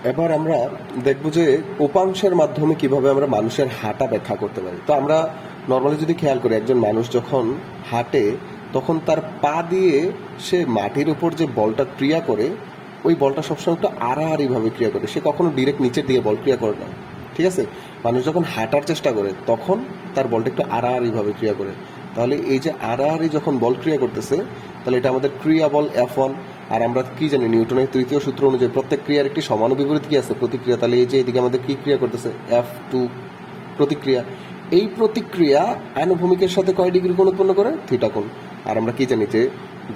এবার আমরা দেখব যে উপাংশের মাধ্যমে কিভাবে আমরা মানুষের হাঁটা ব্যাখ্যা করতে পারি। তো আমরা নর্মালি যদি খেয়াল করি, একজন মানুষ যখন হাঁটে তখন তার পা দিয়ে সে মাটির উপর যে বলটা ক্রিয়া করে, ওই বলটা সবসময় একটু আড়াআড়িভাবে ক্রিয়া করে, সে কখনো ডিরেক্ট নিচের দিকে বল ক্রিয়া করে না। ঠিক আছে, মানুষ যখন হাঁটার চেষ্টা করে তখন তার বলটা একটু আড়াআড়িভাবে ক্রিয়া করে। তাহলে এই যে আড়াআড়ি যখন বল ক্রিয়া করতেছে, তাহলে এটা আমাদের ক্রিয়া বল F1। আর আমরা কি জানি, নিউটনের তৃতীয় সূত্র অনুযায়ী প্রত্যেক ক্রিয়ার একটি সমানুবিপরীত কি আছে, প্রতিক্রিয়া। তাহলে এই যে এদিকে আমাদের কি ক্রিয়া করতেছে, F2 প্রতিক্রিয়া। এই প্রতিক্রিয়া আনুভূমিকের সাথে কয় ডিগ্রি কোণ উৎপন্ন করে, থিটা কোণ। আর আমরা কি জানি যে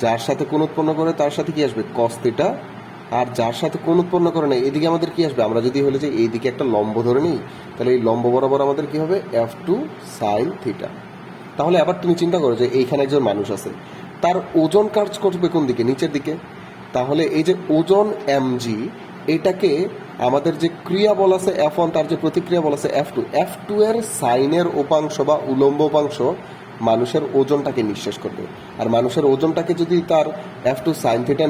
যার সাথে কোণ উৎপন্ন করে তার সাথে কি আসবে, কস থিটা। আর যার সাথে কোণ উৎপন্ন করে না, এদিকে আমাদের কি আসবে, আমরা যদি হলে যে এইদিকে একটা লম্ব ধরে নিই, তাহলে এই লম্ব বরাবর আমাদের কি হবে, F2 সাইন থিটা। তাহলে আবার তুমি চিন্তা করো যে এইখানে একজন মানুষ আছে, তার ওজন কাজ করবে কোন দিকে, নিচের দিকে। তাহলে এই যে ওজন mg, এটাকে আমাদের যে ক্রিয়া বল আছে F1, তার যে প্রতিক্রিয়া বল আছে F2 এর সাইনের উপাংশ বা উলম্ব উপাংশ মানুষের ওজনটাকে নিঃশেষ করবে। আর মানুষের ওজনটাকে যদি তার F2 সাইন থিটা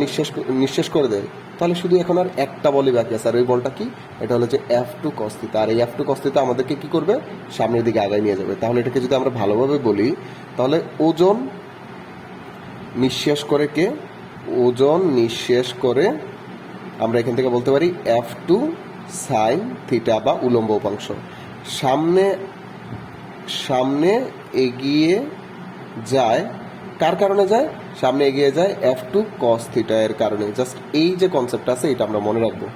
নিঃশেষ করে দেয়, তাহলে শুধু এখন আর একটা বলই বাকি আছে। আর ওই বলটা কি, এটা হলো যে F2 cos থিটা। আর এই F2 cos থিটা আমাদেরকে কি করবে, সামনের দিকে আগায় নিয়ে যাবে। তাহলে এটাকে যদি আমরা ভালোভাবে বলি, তাহলে ওজন নিঃশেষ করে কে, ওজন নিঃশেষ করে আমরা এখান থেকে বলতে পারি F2 সাইন থিটা বা উলম্ব উপাংশ। সামনে সামনে এগিয়ে যায়, কার কারণে যায়, সামনে এগিয়ে যায় F2 cos থিটা এর কারণে। জাস্ট এই যে কনসেপ্টটা আছে, এটা আমরা মনে রাখবো।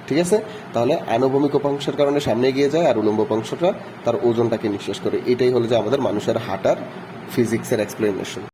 ঠিক আছে, তাহলে আনুভূমিক উপাংশের কারণে সামনে এগিয়ে যায়, আর উলম্ব উপাংশটা তার ওজনটাকে নিঃশেষ করে। এটাই হলো যে আমাদের মানুষের হাঁটার ফিজিক্সের এক্সপ্লেনেশন।